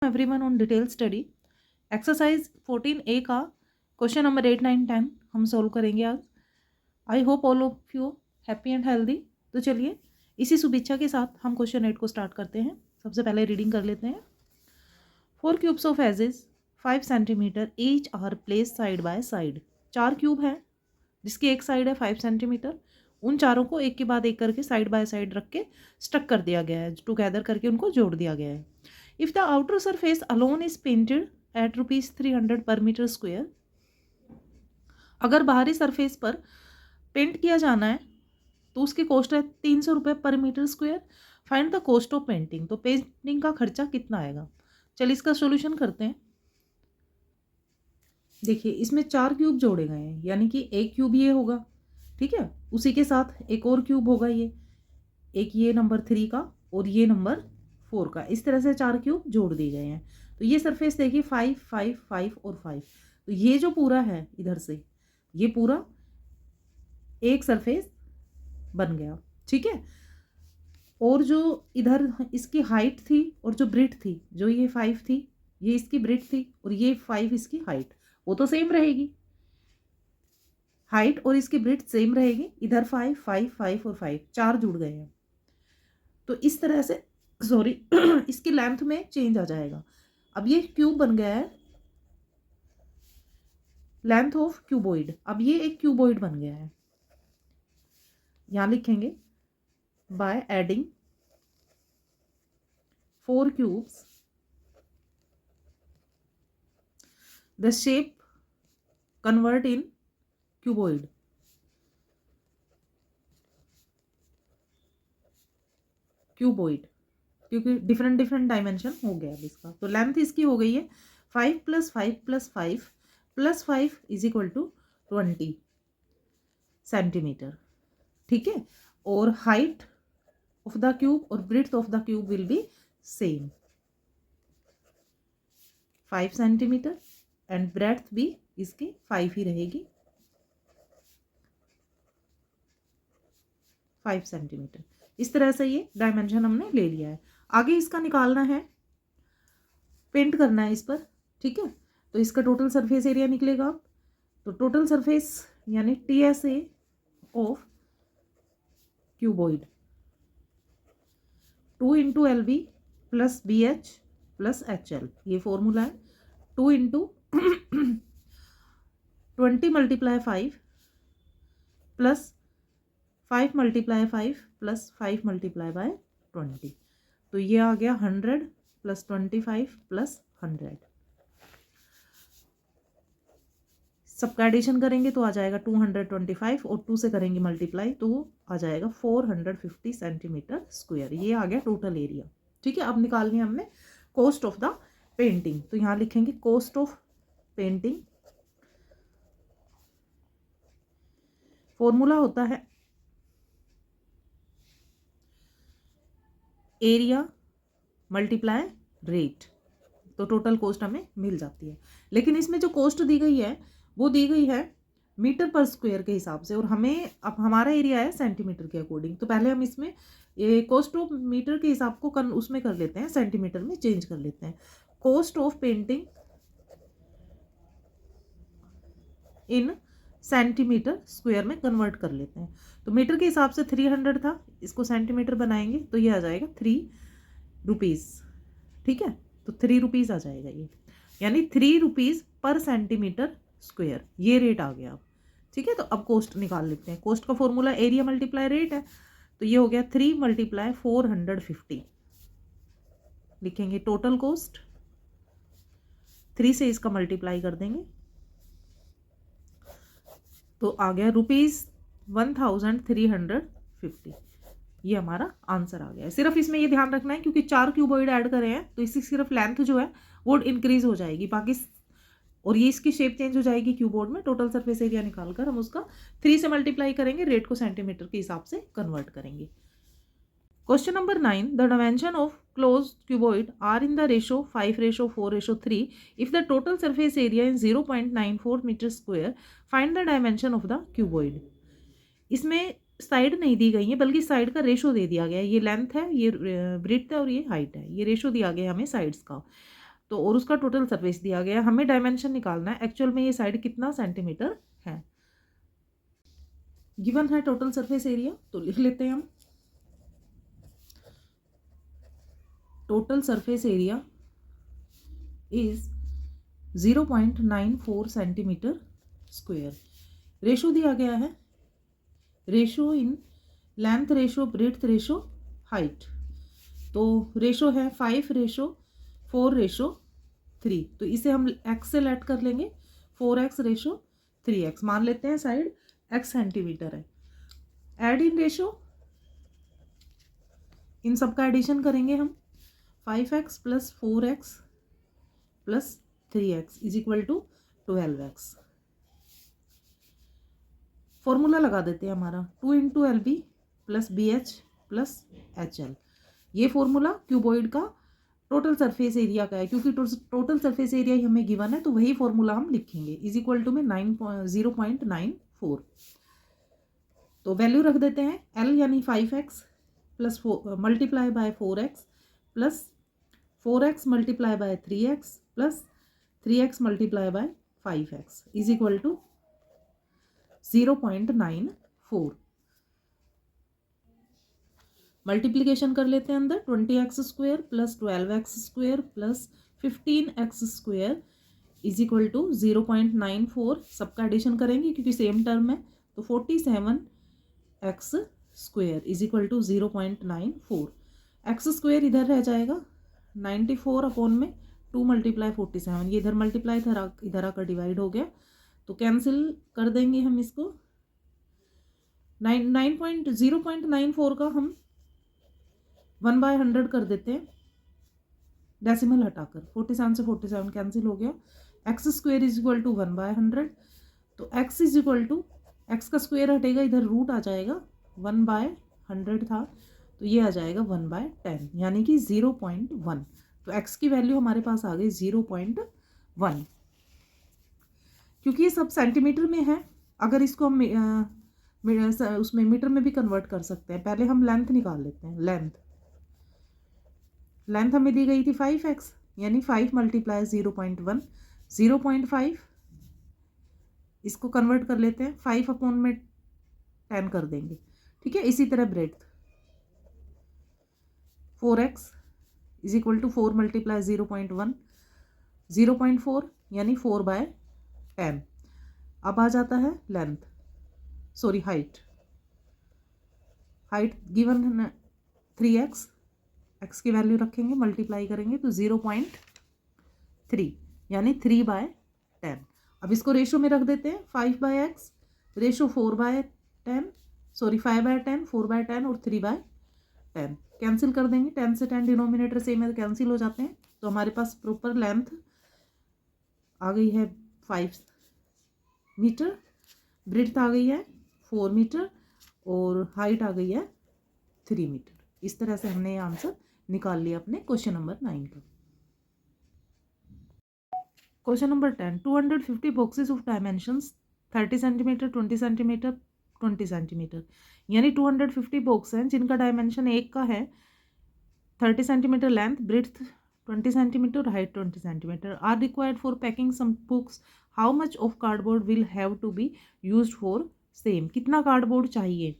Everyone on detail study exercise 14A का question number 8, 9, 10 हम solve करेंगे आज। I hope all of you happy and healthy. तो चलिए इसी शुभेच्छा के साथ हम क्वेश्चन 8 को स्टार्ट करते हैं। सबसे पहले रीडिंग कर लेते हैं। 4 cubes of edges 5 centimetre each are placed side by side. 4 cube हैं जिसकी एक साइड है 5 सेंटीमीटर। उन चारों को एक के बाद एक करके साइड बाय साइड रख के स्टक कर दिया गया है, टुगेदर करके उनको जोड़ दिया गया है। If the outer surface alone is painted at ₹300 per metre square, अगर बाहरी सरफेस पर पेंट किया जाना है तो उसकी कॉस्ट है ₹300 per metre square. Find the cost of painting, तो पेंटिंग का खर्चा कितना आएगा। चलिए इसका सोल्यूशन करते हैं। देखिए इसमें 4 क्यूब जोड़े गए हैं, यानी कि एक क्यूब ये होगा, ठीक है, उसी के साथ एक और क्यूब होगा, ये एक ये नंबर 3 का और ये नंबर 4 का। इस तरह से 4 क्यूब जोड़ दिए गए हैं। तो ये सरफेस देखिए 5, 5, 5 और 5। तो ये जो पूरा है इधर से ये पूरा एक सरफेस बन गया, ठीक है। और जो इधर इसकी हाइट थी और जो ब्रेड्थ थी, जो ये 5 थी ये इसकी ब्रेड्थ थी और ये 5 इसकी हाइट, वो तो सेम रहेगी। हाइट और इसकी ब्रेड्थ सेम रहेगी। इधर 5, 5, 5 और 5 4 जुड़ गए हैं। तो इस तरह से सॉरी इसकी लेंथ में चेंज आ जाएगा। अब ये क्यूब बन गया है, लेंथ ऑफ क्यूबॉइड। अब ये एक क्यूबॉइड बन गया है। यहां लिखेंगे by adding 4 cubes the shape convert in cuboid. Cuboid क्योंकि डिफरेंट डिफरेंट डायमेंशन हो गया अब इसका। तो लेंथ इसकी हो गई है 5 + 5 + 5 + 5 = 20 सेंटीमीटर, ठीक है। और हाइट ऑफ द क्यूब और breadth of the cube will be same 5 centimetre and breadth भी इसकी 5 ही रहेगी, 5 सेंटीमीटर। इस तरह से ये डायमेंशन हमने ले लिया है। आगे इसका निकालना है, पेंट करना है इस पर, ठीक है। तो इसका टोटल सरफेस एरिया निकलेगा। तो टोटल सरफेस यानी TSA of cuboid 2 × LB + BH + HL, ये फॉर्मूला है। 2 × 20 × 5 + 5 × 5 + 5 × 20। तो ये आ गया 100 + 25 + 100। सबका एडिशन करेंगे तो आ जाएगा 225 और 2 से करेंगे मल्टीप्लाई तो आ जाएगा 450 सेंटीमीटर स्क्वायर। ये आ गया टोटल एरिया, ठीक है। अब निकालनी है हमने कॉस्ट ऑफ द पेंटिंग। तो यहाँ लिखेंगे कॉस्ट ऑफ पेंटिंग, फॉर्मूला होता है एरिया मल्टीप्लाई रेट। तो टोटल कॉस्ट हमें मिल जाती है। लेकिन इसमें जो कॉस्ट दी गई है वो दी गई है मीटर पर स्क्वायर के हिसाब से, और हमें अब हमारा एरिया है सेंटीमीटर के अकॉर्डिंग। तो पहले हम इसमें ये कॉस्ट ऑफ मीटर के हिसाब को उसमें कर लेते हैं, सेंटीमीटर में चेंज कर लेते हैं। Cost of painting in centimetre square में कन्वर्ट कर लेते हैं। तो मीटर के हिसाब से 300 था, इसको सेंटीमीटर बनाएंगे तो ये आ जाएगा 3 रुपीज़, ठीक है। तो 3 रुपीज़ आ जाएगा ये, यानी 3 रुपीज़ पर सेंटीमीटर स्क्वायर, ये रेट आ गया अब, ठीक है। तो अब कॉस्ट निकाल लेते हैं। कॉस्ट का फॉर्मूला एरिया मल्टीप्लाई रेट है। तो ये हो गया 3 × 450। लिखेंगे टोटल कॉस्ट, 3 से इसका मल्टीप्लाई कर देंगे तो आ गया ₹1350। ये हमारा आंसर आ गया है। सिर्फ इसमें ये ध्यान रखना है क्योंकि 4 क्यूबॉइड ऐड करे हैं तो इसकी सिर्फ लेंथ जो है वो इंक्रीज हो जाएगी, बाकी और ये इसकी शेप चेंज हो जाएगी क्यूबॉइड में। टोटल सरफेस एरिया निकालकर हम उसका 3 से मल्टीप्लाई करेंगे, रेट को सेंटीमीटर के हिसाब से कन्वर्ट करेंगे। Question number 9, the dimension of closed cuboid are in the ratio 5:4:3 if the total surface area is 0.94 metre square, find the dimension of the cuboid. इसमें साइड नहीं दी गई है बल्कि साइड का रेशो दे दिया गया है। ये लेंथ है, ये ब्रेड्थ है और ये हाइट है। ये रेशो दिया गया है हमें साइड्स का। तो और उसका टोटल सरफेस दिया गया, हमें डायमेंशन निकालना है एक्चुअल में ये साइड कितना सेंटीमीटर है। गिवन है टोटल सरफेस एरिया, तो लिख लेते हैं हम। Total surface area is 0.94 centimetre square. Ratio दिया गया है, ratio in length ratio, breadth ratio, height. तो रेशो है 5:4:3। तो इसे हम एक्स से लेट कर लेंगे, 4x:3x मान लेते हैं, साइड x सेंटीमीटर है। एड इन रेशो, इन सबका एडिशन करेंगे हम, 5x + 4x + 3x is equal to 12x। Formula लगा देते हैं हमारा, 2 × LB + BH + HL। ये फॉर्मूला क्यूबॉइड का टोटल सरफेस एरिया का है, क्योंकि टोटल सरफेस एरिया ही हमें गिवन है, तो वही फॉर्मूला हम लिखेंगे, इज इक्वल टू में 0.94। तो वैल्यू रख देते हैं, L यानी 5x + 4 multiply by 4x + 4x multiply by 3x + 3x multiply by 5x is equal to 0.94। Multiplication कर लेते हैं अंदर, 20x² + 12x² + 15x² is equal to 0.94। सबका एडिशन करेंगे क्योंकि सेम टर्म है, तो 47x² is equal to 0.94। x² इधर रह जाएगा, 94/2 × 47, ये इधर मल्टीप्लाई इधर आकर डिवाइड हो गया, तो कैंसिल कर देंगे हम इसको। 0.94 का हम 1/100 कर देते हैं, डेसिमल हटाकर, 47 से 47 कैंसिल हो गया। x² इज इक्वल टू 1/100, तो x is equal to, x का स्क्वायर हटेगा, इधर रूट आ जाएगा, 1/100 था, तो ये आ जाएगा 1/10 यानी कि 0.1। तो x की वैल्यू हमारे पास आ गई 0.1। क्योंकि ये सब सेंटीमीटर में है, अगर इसको हम उसमें मीटर में भी कन्वर्ट कर सकते हैं। पहले हम लेंथ निकाल लेते हैं। लेंथ हमें दी गई थी 5x, यानी 5 × 0.1, 0.5। इसको कन्वर्ट कर लेते हैं, 5/10 कर देंगे, ठीक है। इसी तरह breadth 4x is equal to 4 × 0.1, 0.4 यानी 4/10। अब आ जाता है length, sorry height given 3x, x की वैल्यू रखेंगे, मल्टीप्लाई करेंगे तो 0.3 यानी 3/10। अब इसको रेशो में रख देते हैं, 5/x रेशो 4/10, सॉरी 5/10, 4/10 और 3/10 कैंसिल कर देंगे, 10 से 10 डिनोमिनेटर सेम है, कैंसिल हो जाते हैं। तो हमारे पास प्रॉपर लेंथ आ गई है 5 मीटर, ब्रेड्थ आ गई है 4 मीटर और हाइट आ गई है 3 मीटर। इस तरह से हमने ये आंसर निकाल लिया अपने क्वेश्चन नंबर 9 का। Question number 10, 250 boxes of dimensions 30 centimetre, 20 centimetre, 20 centimetre, यानी 250 बॉक्स हैं जिनका डायमेंशन एक का है 30 centimetre length, breadth 20 centimetre, height 20 centimetre, are required for packing some books. How much of cardboard will have to be used for same. कितना cardboard चाहिए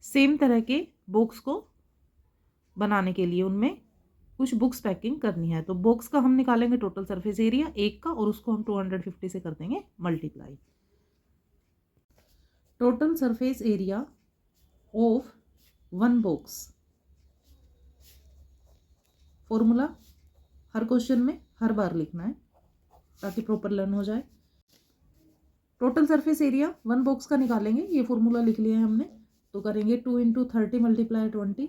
same तरह के बॉक्स को बनाने के लिए, उनमें कुछ बुक्स पैकिंग करनी है। तो बॉक्स का हम निकालेंगे टोटल सरफेस एरिया एक का, और उसको हम 250 से कर देंगे multiply. Total surface area of one box, formula her question में हर बार लिखना है ताकि प्रॉपर लर्न हो जाए। Total surface area one box का निकालेंगे, ये फॉर्मूला लिख लिया है हमने। तो करेंगे 2 × 30 × 20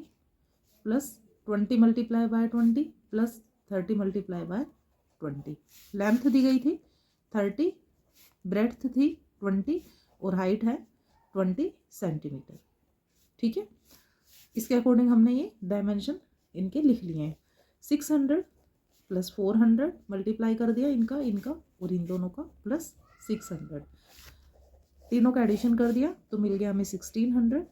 प्लस 20 × 20 प्लस 30 × 20। लेंथ दी गई थी 30, ब्रेड्थ थी 20 और हाइट है 20 सेंटीमीटर, ठीक है। इसके अकॉर्डिंग हमने ये डायमेंशन इनके लिख लिए हैं। 600 + 400 मल्टीप्लाई कर दिया इनका और इन दोनों का प्लस 600, तीनों का एडिशन कर दिया तो मिल गया हमें 1600।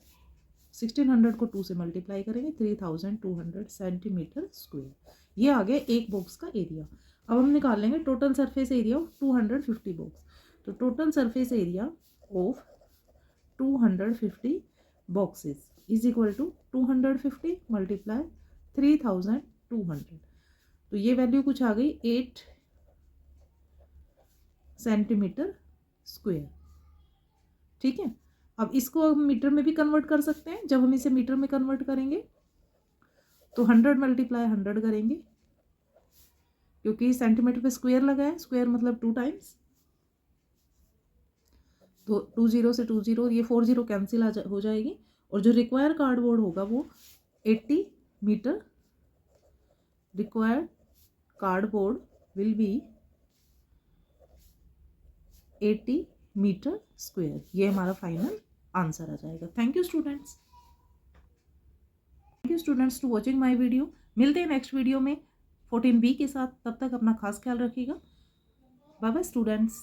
1600 को 2 से मल्टीप्लाई करेंगे 3200 सेंटीमीटर स्क्वायर। ये आ गया एक बॉक्स का एरिया। अब हम निकाल लेंगे total surface area of 250 box. तो total surface area of 250 boxes is equal to 250 multiply 3200। तो ये वैल्यू कुछ आ गई 8 सेंटीमीटर स्क्वायर। ठीक है, अब इसको हम मीटर में भी कन्वर्ट कर सकते हैं। जब हम इसे मीटर में कन्वर्ट करेंगे तो 100 मल्टीप्लाई 100 करेंगे, क्योंकि सेंटीमीटर पे स्क्वायर लगा है, स्क्वायर मतलब 2 टाइम्स। तो 2 0 से 2 0, ये 4 0 कैंसिल हो जाएगी। और जो रिक्वायर कार्डबोर्ड होगा वो 80 metre. Required cardboard will be 80 metre square. ये हमारा फाइनल आंसर आ जाएगा। Thank you students, to watching my video. मिलते हैं नेक्स्ट वीडियो में 14B के साथ। तब तक अपना खास ख्याल रखिएगा। Bye bye students.